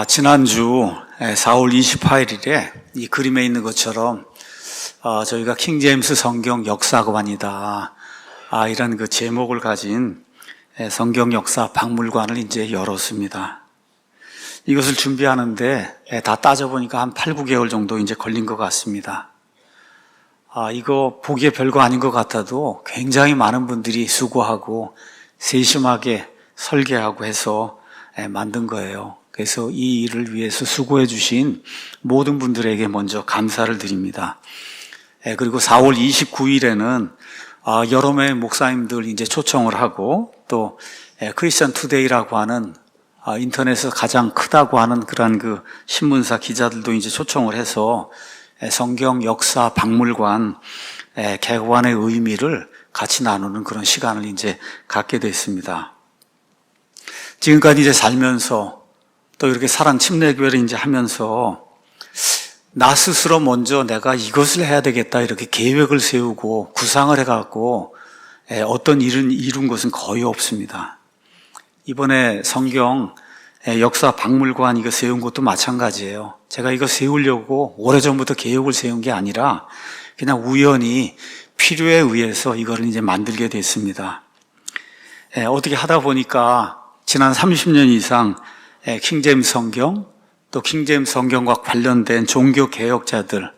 지난주 4월 28일에 이 그림에 있는 것처럼 저희가 킹제임스 성경 역사관이다. 이런 그 제목을 가진 성경 역사 박물관을 이제 열었습니다. 이것을 준비하는데 다 따져보니까 한 8, 9개월 정도 이제 걸린 것 같습니다. 이거 보기에 별거 아닌 것 같아도 굉장히 많은 분들이 수고하고 세심하게 설계하고 해서 만든 거예요. 그래서 이 일을 위해서 수고해 주신 모든 분들에게 먼저 감사를 드립니다. 그리고 4월 29일에는 여러 명의 목사님들 이제 초청을 하고 또 크리스천 투데이라고 하는 인터넷에서 가장 크다고 하는 그런 그 신문사 기자들도 이제 초청을 해서 성경 역사 박물관 개관의 의미를 같이 나누는 그런 시간을 이제 갖게 됐습니다. 지금까지 이제 살면서 또 이렇게 사랑 침례교회를 이제 하면서 나 스스로 먼저 내가 이것을 해야 되겠다 이렇게 계획을 세우고 구상을 해갖고 어떤 일을 이룬 것은 거의 없습니다. 이번에 성경 역사 박물관 이거 세운 것도 마찬가지예요. 제가 이거 세우려고 오래전부터 계획을 세운 게 아니라 그냥 우연히 필요에 의해서 이거를 이제 만들게 됐습니다. 어떻게 하다 보니까 지난 30년 이상 킹제임스 성경 또 킹제임스 성경과 관련된 종교 개혁자들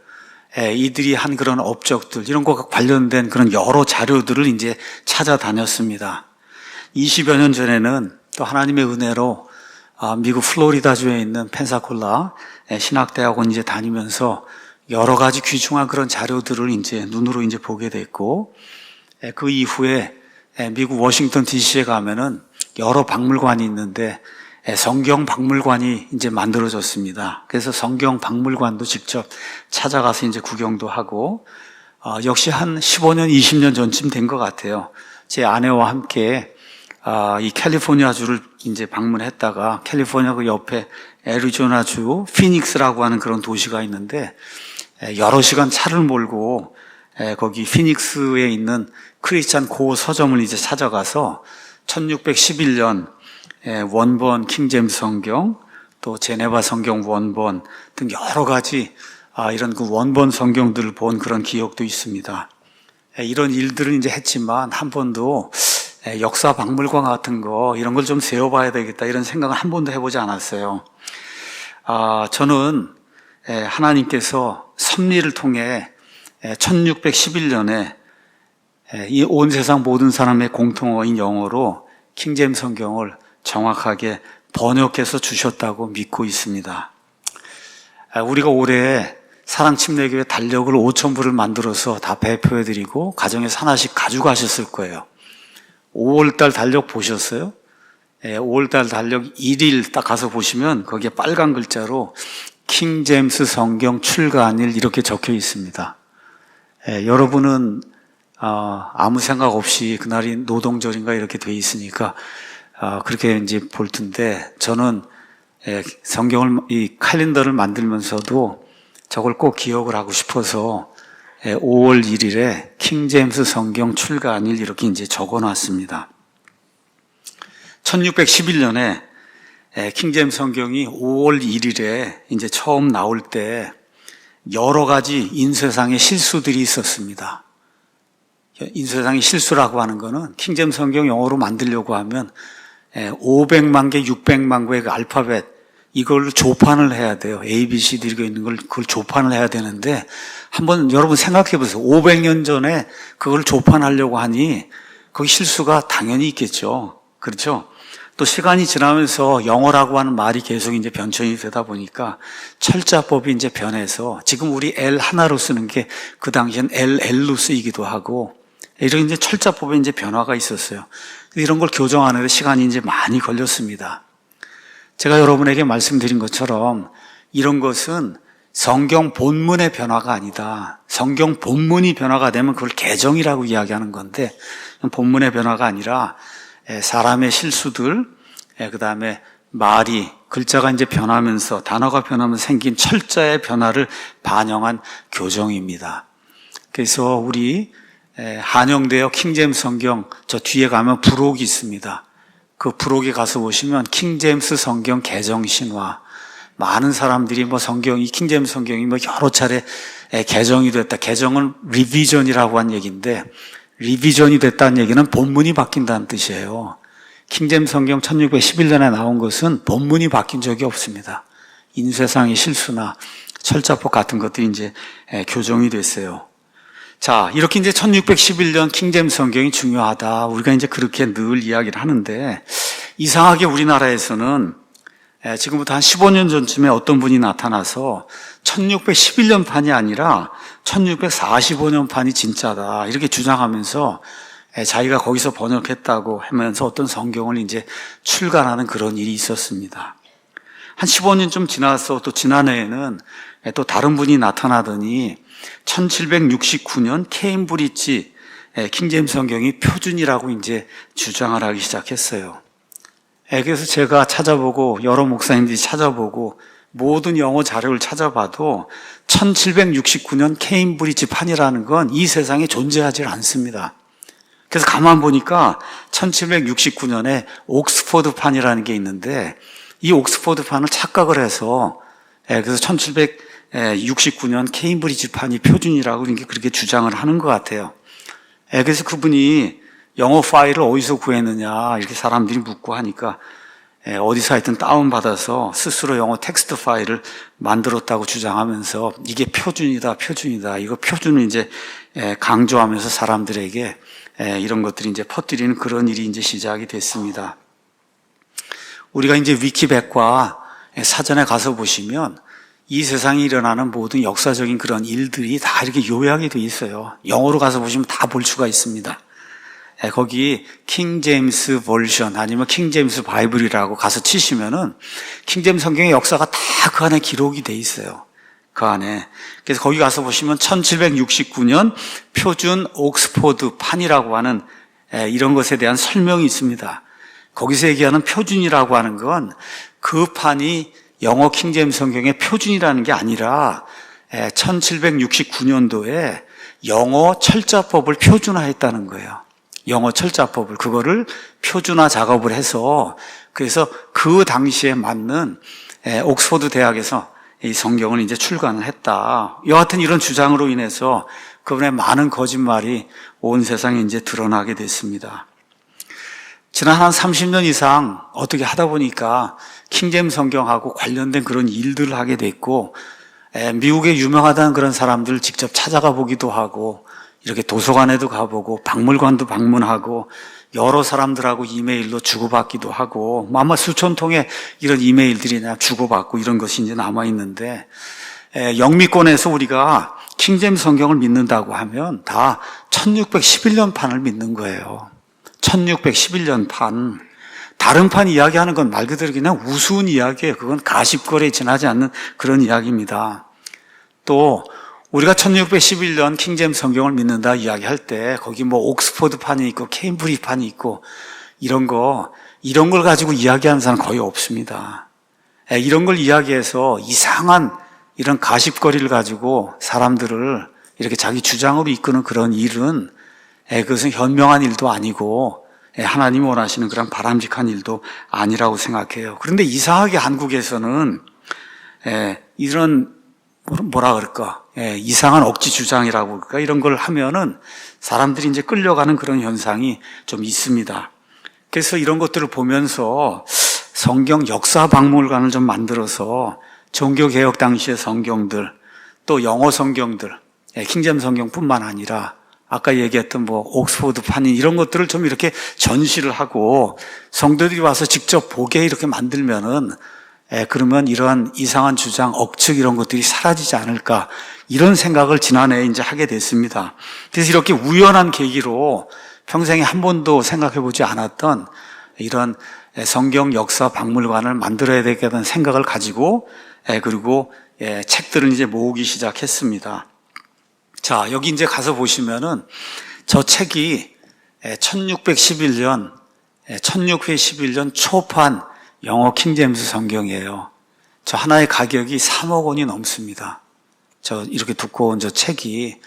이들이 한 그런 업적들 이런 것과 관련된 그런 여러 자료들을 이제 찾아다녔습니다. 20여 년 전에는 또 하나님의 은혜로 미국 플로리다주에 있는 펜사콜라 신학대학원 이제 다니면서 여러 가지 귀중한 그런 자료들을 이제 눈으로 이제 보게 됐고 그 이후에 미국 워싱턴 DC에 가면은 여러 박물관이 있는데 성경 박물관이 이제 만들어졌습니다. 그래서 성경 박물관도 직접 찾아가서 이제 구경도 하고 역시 한 15년, 20년 전쯤 된 것 같아요. 제 아내와 함께 이 캘리포니아주를 이제 방문했다가 캘리포니아 그 옆에 애리조나주 피닉스라고 하는 그런 도시가 있는데 여러 시간 차를 몰고 거기 피닉스에 있는 크리스찬 고 서점을 이제 찾아가서 1611년 원본 킹제임스 성경 또 제네바 성경 원본 등 여러 가지 이런 그 원본 성경들을 본 그런 기억도 있습니다. 이런 일들을 이제 했지만 한 번도 역사 박물관 같은 거 이런 걸 좀 세워봐야 되겠다 이런 생각을 한 번도 해보지 않았어요. 저는 하나님께서 섭리를 통해 1611년에 이 온 세상 모든 사람의 공통어인 영어로 킹제임스 성경을 정확하게 번역해서 주셨다고 믿고 있습니다. 우리가 올해 사랑침례교회 달력을 5,000부를 만들어서 다 배포해드리고 가정에서 하나씩 가져가셨을 거예요. 5월달 달력 보셨어요? 5월달 달력 1일 딱 가서 보시면 거기에 빨간 글자로 킹제임스 성경 출간일 이렇게 적혀 있습니다. 여러분은 아무 생각 없이 그날이 노동절인가 이렇게 돼 있으니까 그렇게 이제 볼 텐데 저는 성경을 이 칼렌더를 만들면서도 저걸 꼭 기억을 하고 싶어서 5월 1일에 킹제임스 성경 출간일 이렇게 이제 적어 놨습니다. 1611년에 킹제임스 성경이 5월 1일에 이제 처음 나올 때 여러 가지 인쇄상의 실수들이 있었습니다. 인쇄상의 실수라고 하는 거는 킹제임스 성경 영어로 만들려고 하면 500만 개, 600만 개의 그 알파벳 이걸 조판을 해야 돼요. A, B, C, D 이렇게 있는 걸 그걸 조판을 해야 되는데 한번 여러분 생각해 보세요. 500년 전에 그걸 조판하려고 하니 거기 실수가 당연히 있겠죠. 그렇죠? 또 시간이 지나면서 영어라고 하는 말이 계속 이제 변천이 되다 보니까 철자법이 이제 변해서 지금 우리 L 하나로 쓰는 게 그 당시엔 LL로 쓰이기도 하고 이런 이제 철자법에 이제 변화가 있었어요. 이런 걸 교정하는데 시간이 이제 많이 걸렸습니다. 제가 여러분에게 말씀드린 것처럼 이런 것은 성경 본문의 변화가 아니다. 성경 본문이 변화가 되면 그걸 개정이라고 이야기하는 건데 본문의 변화가 아니라 사람의 실수들, 그 다음에 말이 글자가 이제 변하면서 단어가 변하면서 생긴 철자의 변화를 반영한 교정입니다. 그래서 우리 한영대역 킹제임스 성경 저 뒤에 가면 부록이 있습니다. 그 부록에 가서 보시면 킹제임스 성경 개정 신화, 많은 사람들이 뭐 이 킹제임스 성경이 뭐 여러 차례 개정이 됐다. 개정은 리비전이라고 한 얘기인데, 리비전이 됐다는 얘기는 본문이 바뀐다는 뜻이에요. 킹제임스 성경 1611년에 나온 것은 본문이 바뀐 적이 없습니다. 인쇄상의 실수나 철자법 같은 것들이 이제 교정이 됐어요. 자, 이렇게 이제 1611년 킹제임스 성경이 중요하다. 우리가 이제 그렇게 늘 이야기를 하는데, 이상하게 우리나라에서는 지금부터 한 15년 전쯤에 어떤 분이 나타나서 1611년 판이 아니라 1645년 판이 진짜다. 이렇게 주장하면서 자기가 거기서 번역했다고 하면서 어떤 성경을 이제 출간하는 그런 일이 있었습니다. 한 15년쯤 지나서 또 지난해에는 또 다른 분이 나타나더니 1769년 케임브리지 킹제임스 성경이 표준이라고 이제 주장을 하기 시작했어요. 그래서 제가 찾아보고 여러 목사님들이 찾아보고 모든 영어 자료를 찾아봐도 1769년 케임브리지 판이라는 건 이 세상에 존재하지 않습니다. 그래서 가만 보니까 1769년에 옥스포드 판이라는 게 있는데, 이 옥스포드 판을 착각을 해서 그래서 1769년 케임브리지 판이 표준이라고 그렇게 주장을 하는 것 같아요. 그래서 그분이 영어 파일을 어디서 구했느냐 이렇게 사람들이 묻고 하니까 어디서 하여튼 다운받아서 스스로 영어 텍스트 파일을 만들었다고 주장하면서 이게 표준이다. 이거 표준을 이제 강조하면서 사람들에게 이런 것들이 이제 퍼뜨리는 그런 일이 이제 시작이 됐습니다. 우리가 이제 위키백과 사전에 가서 보시면 이 세상에 일어나는 모든 역사적인 그런 일들이 다 이렇게 요약이 돼 있어요. 영어로 가서 보시면 다 볼 수가 있습니다. 거기 킹제임스 버전 아니면 킹제임스 바이블이라고 가서 치시면은 킹제임스 성경의 역사가 다 그 안에 기록이 돼 있어요. 그 안에. 그래서 거기 가서 보시면 1769년 표준 옥스포드 판이라고 하는 이런 것에 대한 설명이 있습니다. 거기서 얘기하는 표준이라고 하는 건 그 판이 영어 킹제임스 성경의 표준이라는 게 아니라 1769년도에 영어 철자법을 표준화했다는 거예요. 영어 철자법을, 그거를 표준화 작업을 해서, 그래서 그 당시에 맞는 옥스포드 대학에서 이 성경을 이제 출간을 했다. 여하튼 이런 주장으로 인해서 그분의 많은 거짓말이 온 세상에 이제 드러나게 됐습니다. 지난 한 30년 이상 어떻게 하다 보니까 킹제임스 성경하고 관련된 그런 일들을 하게 됐고, 미국에 유명하다는 그런 사람들 직접 찾아가 보기도 하고, 이렇게 도서관에도 가보고 박물관도 방문하고 여러 사람들하고 이메일로 주고받기도 하고 아마 수천 통의 이런 이메일들이 주고받고 이런 것이 이제 남아있는데, 영미권에서 우리가 킹제임스 성경을 믿는다고 하면 다 1611년 판을 믿는 거예요. 1611년 판. 다른 판 이야기하는 건 말 그대로 그냥 우스운 이야기예요. 그건 가십거리에 지나지 않는 그런 이야기입니다. 또 우리가 1611년 킹제임스 성경을 믿는다 이야기할 때 거기 뭐 옥스포드 판이 있고 케임브리지 판이 있고 이런 걸 가지고 이야기하는 사람 거의 없습니다. 이런 걸 이야기해서 이상한 이런 가십거리를 가지고 사람들을 이렇게 자기 주장으로 이끄는 그런 일은 그것은 현명한 일도 아니고 하나님이 원하시는 그런 바람직한 일도 아니라고 생각해요. 그런데 이상하게 한국에서는 이런 뭐라 그럴까? 이상한 억지 주장이라고 그럴까? 이런 걸 하면은 사람들이 이제 끌려가는 그런 현상이 좀 있습니다. 그래서 이런 것들을 보면서 성경 역사 박물관을 좀 만들어서 종교개혁 당시의 성경들, 또 영어 성경들, 킹제임스 성경뿐만 아니라 아까 얘기했던 뭐 옥스포드 판이 이런 것들을 좀 이렇게 전시를 하고 성도들이 와서 직접 보게 이렇게 만들면은 그러면 이러한 이상한 주장, 억측 이런 것들이 사라지지 않을까 이런 생각을 지난해에 이제 하게 됐습니다. 그래서 이렇게 우연한 계기로 평생에 한 번도 생각해 보지 않았던 이런 성경 역사 박물관을 만들어야 되겠다는 생각을 가지고 그리고 책들을 이제 모으기 시작했습니다. 자, 여기 이제 가서 보시면은 저 책이 1611년 초판 영어 킹제임스 성경이에요. 저 하나의 가격이 3억 원이 넘습니다. 저 이렇게 두꺼운 저 책이,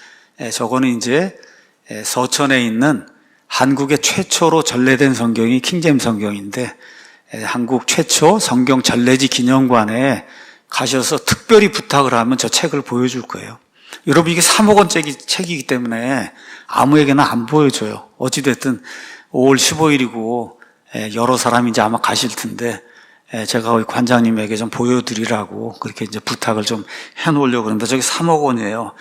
저거는 이제 서천에 있는 한국의 최초로 전래된 성경이 킹제임스 성경인데 한국 최초 성경 전래지 기념관에 가셔서 특별히 부탁을 하면 저 책을 보여줄 거예요. 여러분 이게 3억 원짜리 책이기 때문에 아무에게나 안 보여줘요. 어찌됐든 5월 15일이고 여러 사람이 이제 아마 가실 텐데 제가 거기 관장님에게 좀 보여드리라고 그렇게 이제 부탁을 좀 해놓으려고 그러는데 저기 3억 원이에요.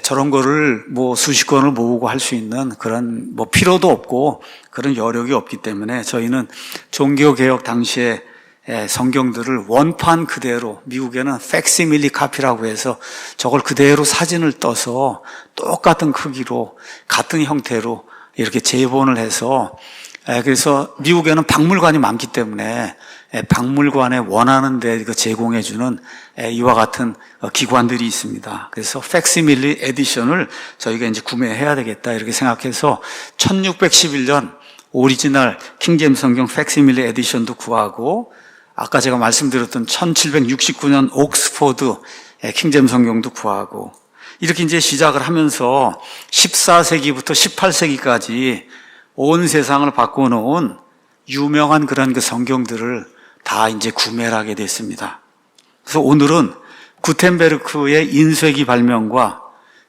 저런 거를 뭐 수십 권을 모으고 할 수 있는 그런 뭐 필요도 없고 그런 여력이 없기 때문에 저희는 종교개혁 당시에 성경들을 원판 그대로, 미국에는 팩시밀리 카피라고 해서 저걸 그대로 사진을 떠서 똑같은 크기로 같은 형태로 이렇게 재본을 해서 그래서 미국에는 박물관이 많기 때문에 박물관에 원하는 데 제공해주는 이와 같은 기관들이 있습니다. 그래서 팩시밀리 에디션을 저희가 이제 구매해야 되겠다 이렇게 생각해서 1611년 오리지널 킹제임스 성경 팩시밀리 에디션도 구하고 아까 제가 말씀드렸던 1769년 옥스포드 킹제임스 성경도 구하고 이렇게 이제 시작을 하면서 14세기부터 18세기까지 온 세상을 바꿔놓은 유명한 그런 그 성경들을 다 이제 구매를 하게 됐습니다. 그래서 오늘은 구텐베르크의 인쇄기 발명과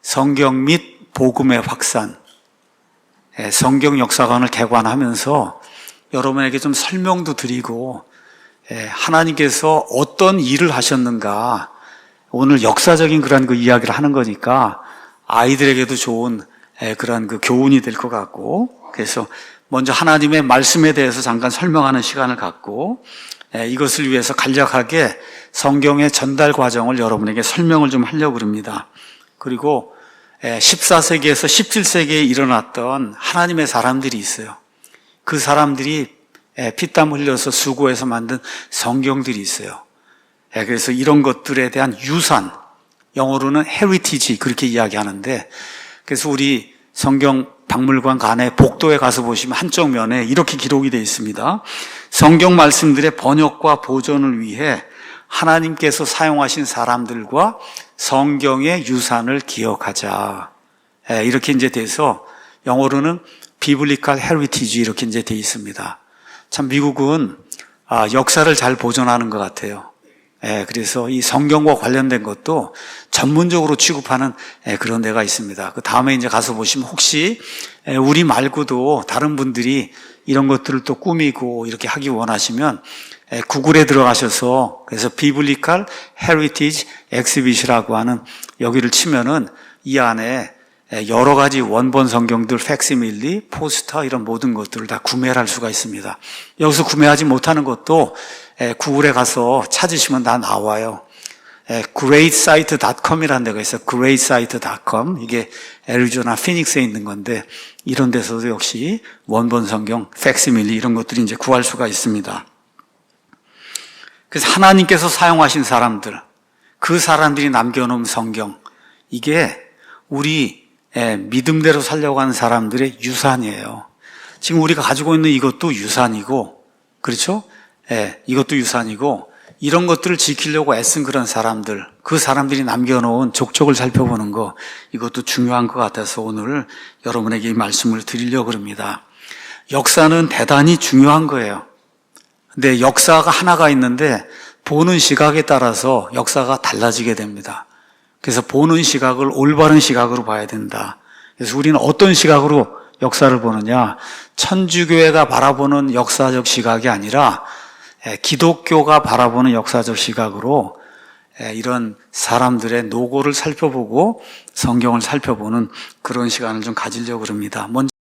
성경 및 복음의 확산, 성경 역사관을 개관하면서 여러분에게 좀 설명도 드리고 하나님께서 어떤 일을 하셨는가 오늘 역사적인 그런 그 이야기를 하는 거니까 아이들에게도 좋은 그런 그 교훈이 될 것 같고 그래서 먼저 하나님의 말씀에 대해서 잠깐 설명하는 시간을 갖고 이것을 위해서 간략하게 성경의 전달 과정을 여러분에게 설명을 좀 하려고 합니다. 그리고 14세기에서 17세기에 일어났던 하나님의 사람들이 있어요. 그 사람들이 피땀 흘려서 수고해서 만든 성경들이 있어요. 그래서 이런 것들에 대한 유산, 영어로는 heritage 그렇게 이야기하는데 그래서 우리 성경 박물관 간에 복도에 가서 보시면 한쪽 면에 이렇게 기록이 되어 있습니다. 성경 말씀들의 번역과 보존을 위해 하나님께서 사용하신 사람들과 성경의 유산을 기억하자. 이렇게 이제 돼서 영어로는 비블리컬 헤리티지 이렇게 이제 되어 있습니다. 참 미국은 역사를 잘 보존하는 것 같아요. 그래서 이 성경과 관련된 것도 전문적으로 취급하는 그런 데가 있습니다. 그 다음에 이제 가서 보시면 혹시 우리 말고도 다른 분들이 이런 것들을 또 꾸미고 이렇게 하기 원하시면 구글에 들어가셔서 그래서 비블리컬 헤리티지 엑시빗이라고 하는 여기를 치면은 이 안에 여러 가지 원본 성경들, 팩시밀리, 포스터 이런 모든 것들을 다 구매를 할 수가 있습니다. 여기서 구매하지 못하는 것도 구글에 가서 찾으시면 다 나와요. greatsite.com이라는 데가 있어요. greatsite.com 이게 애리조나 피닉스에 있는 건데 이런 데서도 역시 원본 성경, 팩시밀리 이런 것들이 이제 구할 수가 있습니다. 그래서 하나님께서 사용하신 사람들, 그 사람들이 남겨놓은 성경 이게 우리 믿음대로 살려고 하는 사람들의 유산이에요. 지금 우리가 가지고 있는 이것도 유산이고, 그렇죠? 이것도 유산이고, 이런 것들을 지키려고 애쓴 그런 사람들, 그 사람들이 남겨놓은 족적을 살펴보는 거, 이것도 중요한 것 같아서 오늘 여러분에게 이 말씀을 드리려고 합니다. 역사는 대단히 중요한 거예요. 근데 역사가 하나가 있는데, 보는 시각에 따라서 역사가 달라지게 됩니다. 그래서 보는 시각을 올바른 시각으로 봐야 된다. 그래서 우리는 어떤 시각으로 역사를 보느냐? 천주교회가 바라보는 역사적 시각이 아니라 기독교가 바라보는 역사적 시각으로 이런 사람들의 노고를 살펴보고 성경을 살펴보는 그런 시간을 좀 가지려고 합니다. 먼저